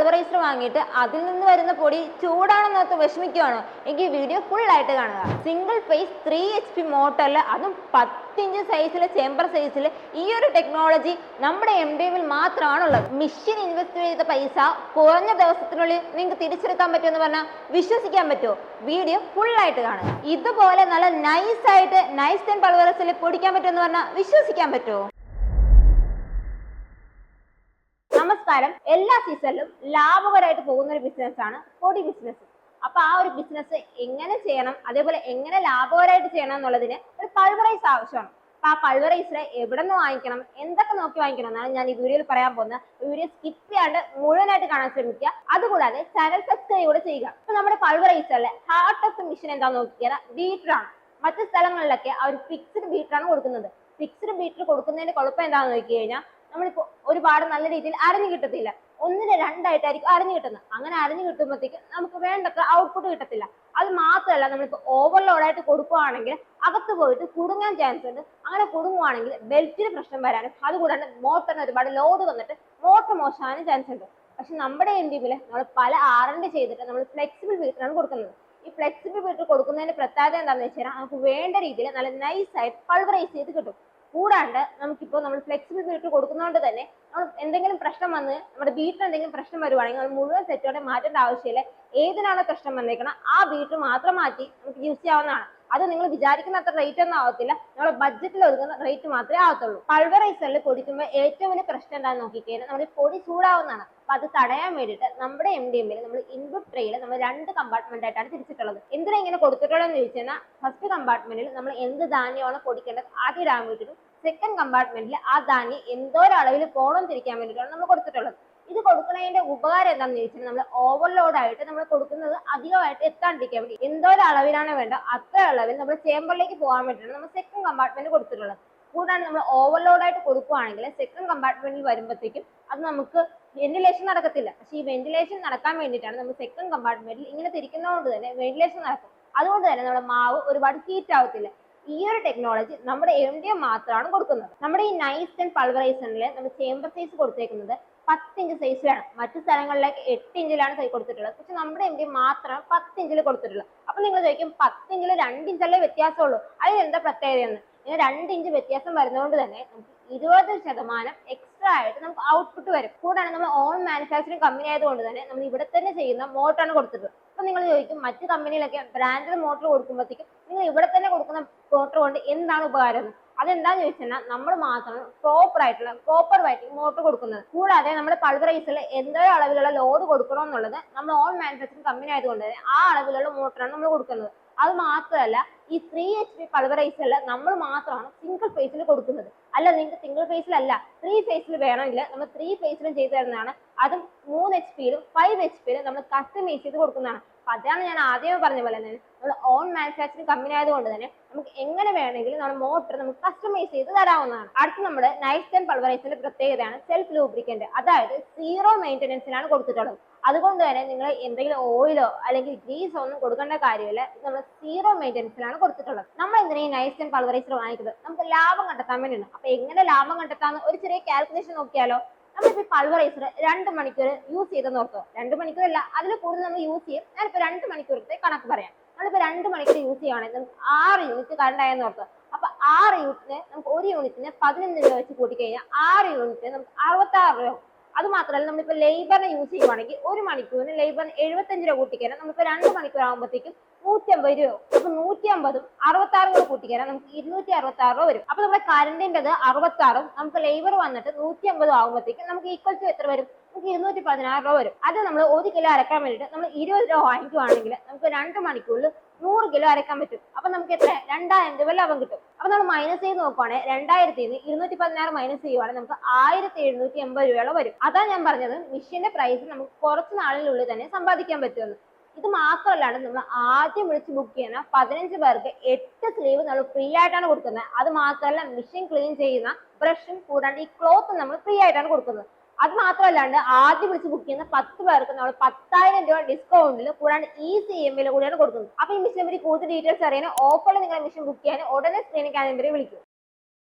Pulveriser വാങ്ങിയിട്ട് അതിൽ നിന്ന് വരുന്ന പൊടി ചൂടാണെന്ന് ഓർത്ത് വിഷമിക്കുകയാണോ? എങ്കിൽ വീഡിയോ ഫുൾ ആയിട്ട് കാണുക. സിംഗിൾ ഫേസ് 3 HP മോട്ടറിൽ, അതും 10 ഇഞ്ച് സൈസിൽ, ചേമ്പർ സൈസിൽ, ഈ ഒരു ടെക്നോളജി നമ്മുടെ MDMൽ മാത്രമാണുള്ളത്. മിഷൻ ഇൻവെസ്റ്റ് ചെയ്ത പൈസ കുറഞ്ഞ ദിവസത്തിനുള്ളിൽ നിങ്ങൾക്ക് തിരിച്ചെടുക്കാൻ പറ്റുമെന്ന് പറഞ്ഞാൽ വിശ്വസിക്കാൻ പറ്റുമോ? വീഡിയോ ഫുൾ ആയിട്ട് കാണുക. ഇതുപോലെ നല്ല നൈസായിട്ട് നൈസ് 10 പൾവറൈസറിൽ പൊടിക്കാൻ പറ്റുമെന്ന് പറഞ്ഞാൽ വിശ്വസിക്കാൻ പറ്റുമോ? നമസ്കാരം. എല്ലാ സീസണിലും ലാഭകരമായിട്ട് പോകുന്ന ഒരു ബിസിനസ്സാണ് പൊടി ബിസിനസ്. അപ്പൊ ആ ഒരു ബിസിനസ് എങ്ങനെ ചെയ്യണം, അതേപോലെ എങ്ങനെ ലാഭകരമായിട്ട് ചെയ്യണം എന്നുള്ളതിന് ഒരു പൾവറൈസ് ആവശ്യമാണ്. അപ്പൊ ആ പൾവറൈസർ എവിടെ നിന്ന് വാങ്ങിക്കണം, എന്തൊക്കെ നോക്കി വാങ്ങിക്കണം എന്നാണ് ഞാൻ ഈ വീഡിയോയിൽ പറയാൻ പോകുന്നത്. വീഡിയോ സ്കിപ്പ് ചെയ്യാണ്ട് മുഴുവനായിട്ട് കാണാൻ ശ്രമിക്കുക. അതുകൂടാതെ ചാനൽ സബ്സ്ക്രൈബ് കൂടെ ചെയ്യുക. അപ്പൊ നമ്മുടെ പൾവറൈസറിലെ ഹാർട്ട് ഓഫ് ദ മിഷൻ എന്താണെന്ന് നോക്കിയാൽ ബീറ്ററാണ്. മറ്റു സ്ഥലങ്ങളിലൊക്കെ അവർ ഫിക്സ്ഡ് ബീറ്ററാണ് കൊടുക്കുന്നത്. ഫിക്സ്ഡ് ബീറ്റർ കൊടുക്കുന്നതിന്റെ കുഴപ്പം എന്താണെന്ന് നോക്കി കഴിഞ്ഞാൽ നമ്മളിപ്പോ ഒരുപാട് നല്ല രീതിയിൽ അരഞ്ഞു കിട്ടത്തില്ല. ഒന്നിന് രണ്ടായിട്ടായിരിക്കും അരഞ്ഞു കിട്ടുന്നത്. അങ്ങനെ അരഞ്ഞു കിട്ടുമ്പോഴത്തേക്ക് നമുക്ക് വേണ്ടത്ര ഔട്ട്പുട്ട് കിട്ടത്തില്ല. അത് മാത്രമല്ല, നമ്മളിപ്പോ ഓവർലോഡായിട്ട് കൊടുക്കുകയാണെങ്കിൽ അകത്ത് പോയിട്ട് കുടുങ്ങാൻ ചാൻസ് ഉണ്ട്. അങ്ങനെ കുടുങ്ങുവാണെങ്കിൽ ബെൽറ്റിന് പ്രശ്നം വരാനും, അതുകൂടാണ്ട് മോട്ടറിന് ഒരുപാട് ലോഡ് വന്നിട്ട് മോട്ടർ മോശമാകാനും ചാൻസ് ഉണ്ട്. പക്ഷെ നമ്മുടെ MDMൽ നമ്മൾ പല R&D ചെയ്തിട്ട് നമ്മൾ ഫ്ലെക്സിബിൾ ബീറ്ററാണ് കൊടുക്കുന്നത്. ഈ ഫ്ലെക്സിബിൾ ബീറ്റർ കൊടുക്കുന്നതിന്റെ പ്രത്യേകത എന്താണെന്ന് വെച്ചാൽ നമുക്ക് വേണ്ട രീതിയിൽ നല്ല നൈസായിട്ട് പൾവറൈസ് ചെയ്ത് കിട്ടും. കൂടാണ്ട് നമുക്കിപ്പോൾ നമ്മൾ ഫ്ലെക്സിബിൾ ബീറ്റർ കൊടുക്കുന്നതുകൊണ്ട് തന്നെ നമ്മൾ എന്തെങ്കിലും പ്രശ്നം വന്ന് നമ്മുടെ ബീറ്റർ എന്തെങ്കിലും പ്രശ്നം വരുവാണെങ്കിൽ നമ്മൾ മുഴുവൻ സെറ്റോടെ മാറ്റേണ്ട ആവശ്യമില്ല. ഏതിനാണ് പ്രശ്നം വന്നേക്കണം ആ ബീറ്റർ മാത്രം മാറ്റി നമുക്ക് യൂസ് ചെയ്യാവുന്നതാണ്. അത് നിങ്ങൾ വിചാരിക്കുന്ന അത്ര റേറ്റ് ഒന്നും ആവത്തില്ല. നമ്മുടെ ബഡ്ജറ്റിൽ ഒതുങ്ങുന്ന റേറ്റ് മാത്രമേ ആവത്തുള്ളൂ. പൾവറൈസറിൽ പൊടിക്കുമ്പോൾ ഏറ്റവും വലിയ പ്രശ്നം എന്താണെന്ന് നോക്കിക്കഴിഞ്ഞാൽ നമ്മുടെ പൊടി ചൂടാവുന്നതാണ്. അപ്പൊ അത് തടയാൻ വേണ്ടിയിട്ട് നമ്മുടെ MDMൽ നമ്മൾ ഇൻപുട്ട് ട്രേയിൽ നമ്മൾ 2 കമ്പാർട്ട്മെന്റ് ആയിട്ടാണ് തിരിച്ചിട്ടുള്ളത്. എന്തിനാ ഇങ്ങനെ കൊടുത്തിട്ടുള്ളതെന്ന് ചോദിച്ചാൽ, ഫസ്റ്റ് കമ്പാർട്ട്മെന്റിൽ നമ്മൾ എന്ത് ധാന്യമാണ് പൊടിക്കേണ്ടത് ആദ്യം ഇടാൻ വേണ്ടിയിട്ടും, സെക്കൻഡ് കമ്പാർട്ട്മെന്റിൽ ആ ധാന്യം എന്തോരളവിൽ പോണം തിരിക്കാൻ വേണ്ടിയിട്ടാണ് നമ്മൾ കൊടുത്തിട്ടുള്ളത്. ഇത് കൊടുക്കുന്നതിന്റെ ഉപകാരം എന്താണെന്ന് ചോദിച്ചാൽ, നമ്മൾ ഓവർലോഡ് ആയിട്ട് നമ്മൾ കൊടുക്കുന്നത് അധികമായിട്ട് എത്താണ്ടിരിക്കാൻ വേണ്ടി എന്തോരളവിലാണ് വേണ്ട അത്ര അളവിൽ നമ്മൾ ചേമ്പറിലേക്ക് പോകാൻ വേണ്ടിയിട്ടാണ് നമ്മൾ സെക്കൻഡ് കമ്പാർട്ട്മെന്റ് കൊടുത്തിട്ടുള്ളത്. കൂടാതെ നമ്മൾ ഓവർലോഡ് ആയിട്ട് കൊടുക്കുകയാണെങ്കിൽ സെക്കൻഡ് കമ്പാർട്ട്മെന്റിൽ വരുമ്പോഴത്തേക്കും അത് നമുക്ക് വെന്റിലേഷൻ നടക്കത്തില്ല. പക്ഷെ ഈ വെന്റിലേഷൻ നടക്കാൻ വേണ്ടിയിട്ടാണ് നമ്മൾ സെക്കൻഡ് കമ്പാർട്ട്മെന്റിൽ ഇങ്ങനെ തിരിക്കുന്നതുകൊണ്ട് തന്നെ വെന്റിലേഷൻ നടക്കും. അതുകൊണ്ട് തന്നെ നമ്മുടെ മാവ് ഒരുപാട് ഹീറ്റ് ആവത്തില്ല. ഈ ഒരു ടെക്നോളജി നമ്മുടെ MDM മാത്രമാണ് കൊടുക്കുന്നത്. നമ്മുടെ ഈ നൈസ് 10 പൾവറൈസറിൽ നമ്മൾ ചേമ്പർ സൈസ് കൊടുത്തേക്കുന്നത് 10 ഇഞ്ച് സൈസിലാണ്. മറ്റു സ്ഥലങ്ങളിലേക്ക് 8 ഇഞ്ചിലാണ് കൊടുത്തിട്ടുള്ളത്. പക്ഷെ നമ്മുടെ MDM മാത്രമാണ് 10 ഇഞ്ചിൽ കൊടുത്തിട്ടുള്ളത്. അപ്പൊ നിങ്ങൾ ചോദിക്കും, 10 ഇഞ്ചിൽ 2 ഇഞ്ചല്ലേ വ്യത്യാസമുള്ളൂ, അതിന് എന്താ പ്രത്യേകതയെന്ന്? ഇങ്ങനെ 2 ഇഞ്ച് വ്യത്യാസം വരുന്നതുകൊണ്ട് തന്നെ നമുക്ക് 20% എക്സ്ട്രാ ആയിട്ട് നമുക്ക് ഔട്ട്പുട്ട് വരും. കൂടാതെ നമ്മൾ ഓൺ മാനുഫാക്ചറിങ് കമ്പനി ആയതുകൊണ്ട് തന്നെ നമ്മൾ ഇവിടെ തന്നെ ചെയ്യുന്ന മോട്ടറാണ് കൊടുത്തിട്ടുള്ളത്. അപ്പൊ നിങ്ങൾ ചോദിക്കും, മറ്റു കമ്പനിയിലൊക്കെ ബ്രാൻഡഡ് മോട്ടർ കൊടുക്കുമ്പോഴത്തേക്കും നിങ്ങൾ ഇവിടെ തന്നെ കൊടുക്കുന്ന മോട്ടർ കൊണ്ട് എന്താണ് ഉപകാരം? അതെന്താന്ന് ചോദിച്ചാൽ, നമ്മൾ മാത്രം പ്രോപ്പർ ആയിട്ടുള്ള കോപ്പർ വൈറ്റിംഗ് മോട്ടർ കൊടുക്കുന്നത്. കൂടാതെ നമ്മുടെ പൾവറൈസറിൽ എന്തോ അളവിലുള്ള ലോഡ് കൊടുക്കണം എന്നുള്ളത് നമ്മൾ ഓൺ മാനുഫാക്ചറിങ് കമ്പനി ആയതുകൊണ്ട് തന്നെ ആ അളവിലുള്ള മോട്ടറാണ് നമ്മൾ കൊടുക്കുന്നത്. അത് മാത്രമല്ല, ഈ 3 HP പൾവറൈസറിൽ നമ്മൾ മാത്രമാണ് സിംഗിൾ ഫേസിൽ കൊടുക്കുന്നത്. അല്ല, നിങ്ങൾക്ക് സിംഗിൾ ഫേസിലല്ല 3 ഫേസിൽ വേണമെങ്കിൽ നമ്മൾ 3 ഫേസിലും ചെയ്തു തരുന്നതാണ്. അതും 3 HP-ലും 5 HP-ലും നമ്മൾ കസ്റ്റമൈസ് ചെയ്ത് കൊടുക്കുന്നതാണ്. അപ്പൊ അതാണ് ഞാൻ ആദ്യമേ പറഞ്ഞ പോലെ തന്നെ നമ്മൾ ഓൺ മാനുഫാക്ചറിങ് കമ്പനി ആയതുകൊണ്ട് തന്നെ നമുക്ക് എങ്ങനെ വേണമെങ്കിലും നമ്മുടെ മോട്ടർ നമുക്ക് കസ്റ്റമൈസ് ചെയ്ത് തരാവുന്നതാണ്. അടുത്ത് നമ്മുടെ നൈസ് 10 പൾവറൈസറിന്റെ പ്രത്യേകതയാണ് സെൽഫ് ലൂബ്രിക്കന്റ്. അതായത് 0 മെയിൻ്റനൻസിലാണ് കൊടുത്തിട്ടുള്ളത്. അതുകൊണ്ട് തന്നെ നിങ്ങൾ എന്തെങ്കിലും ഓയിലോ അല്ലെങ്കിൽ ഗ്രീസോ ഒന്നും കൊടുക്കേണ്ട കാര്യമില്ല. നമ്മൾ 0 മെയിൻ്റനൻസിലാണ് കൊടുത്തിട്ടുള്ളത്. നമ്മൾ എന്തിനാ ഈ നൈസ് 10 പൾവറൈസർ വാങ്ങിക്കുന്നത്? നമുക്ക് ലാഭം കണ്ടെത്താൻ വേണ്ടിയാണ്. അപ്പൊ എങ്ങനെ ലാഭം കണ്ടെത്താന്ന് ഒരു ചെറിയ കാൽക്കുലേഷൻ നോക്കിയാലോ? നമ്മളിപ്പോ പൾവറൈസർ 2 മണിക്കൂർ യൂസ് ചെയ്തെന്ന് ഓർത്തോ. 2 മണിക്കൂറല്ല, അതിൽ കൂടുതൽ നമ്മൾ യൂസ് ചെയ്യും. ഞാനിപ്പോ 2 മണിക്കൂറത്തെ കണക്ക് പറയാം. നമ്മളിപ്പോ 2 മണിക്കൂർ യൂസ് ചെയ്യുകയാണെങ്കിൽ നമുക്ക് 6 യൂണിറ്റ് കറണ്ട് ആയെന്ന് ഓർത്തോ. അപ്പൊ 6 യൂണിറ്റിന് നമുക്ക് 1 യൂണിറ്റിന് 15 രൂപ വെച്ച് കൂട്ടിക്കഴിഞ്ഞാൽ 6 യൂണിറ്റിന് നമുക്ക് 66 രൂപ. അത് മാത്രമല്ല, നമ്മളിപ്പോ ലേബറിനെ യൂസ് ചെയ്യുവാണെങ്കിൽ 1 മണിക്കൂറിന് ലേബറിന് 75 രൂപ കൂട്ടിക്കഴിഞ്ഞാൽ നമ്മളിപ്പോ 2 മണിക്കൂർ ആകുമ്പോഴത്തേക്കും 150 രൂപ. അപ്പൊ 150ഉം 66 കൂടെ കൂട്ടിക്കഴിഞ്ഞാൽ നമുക്ക് 266 രൂപ വരും. അപ്പൊ നമ്മുടെ കറണ്ടിൻ്റെത് 66ഉം നമുക്ക് ലേബർ വന്നിട്ട് 150 ആകുമ്പോഴത്തേക്കും നമുക്ക് ഈക്വൽ ടു എത്ര വരും? നമുക്ക് 216 രൂപ വരും. അത് നമ്മൾ 1 കിലോ അരക്കാൻ വേണ്ടിയിട്ട് നമ്മൾ 20 രൂപ വാങ്ങിക്കുവാണെങ്കിൽ നമുക്ക് 2 മണിക്കൂറിൽ 100 കിലോ അരക്കാൻ പറ്റും. അപ്പൊ നമുക്ക് എത്ര? 2000 രൂപ ലാഭം കിട്ടും. അപ്പൊ നമ്മൾ മൈനസ് ചെയ്ത് നോക്കുവാണെങ്കിൽ 2000-ന്ന് 216 മൈനസ് ചെയ്യുവാണെങ്കിൽ നമുക്ക് 1780 രൂപയോളം വരും. അതാ ഞാൻ പറഞ്ഞത്, മെഷീന്റെ പ്രൈസ് നമുക്ക് കുറച്ച് നാളിനുള്ളിൽ തന്നെ സമ്പാദിക്കാൻ പറ്റുമെന്ന്. ഇത് മാത്രമല്ലാണ്ട് നമ്മൾ ആദ്യം വിളിച്ച് ബുക്ക് ചെയ്യുന്ന 15 പേർക്ക് 8 സ്ലീവ് നമ്മൾ ഫ്രീ ആയിട്ടാണ് കൊടുക്കുന്നത്. അത് മാത്രമല്ല, മെഷീൻ ക്ലീൻ ചെയ്യുന്ന ബ്രഷും കൂടാണ്ട് ഈ ക്ലോത്തും നമ്മൾ ഫ്രീ ആയിട്ടാണ് കൊടുക്കുന്നത്. അത് മാത്രമല്ലാണ്ട് ആദ്യം വിളിച്ച് ബുക്ക് ചെയ്യുന്ന 10 പേർക്ക് നമ്മൾ 10,000 രൂപ ഡിസ്കൗണ്ടിൽ കൂടാണ്ട് ECM കൂടിയാണ് കൊടുക്കുന്നത്. അപ്പൊ ഈ മെഷീനെ പറ്റി കൂടുതൽ ഡീറ്റെയിൽസ് അറിയാൻ ഓഫറിൽ നിങ്ങളെ മെഷീൻ ബുക്ക് ചെയ്യാൻ ഉടനെ സ്ക്രീനിൽ വിളിക്കും.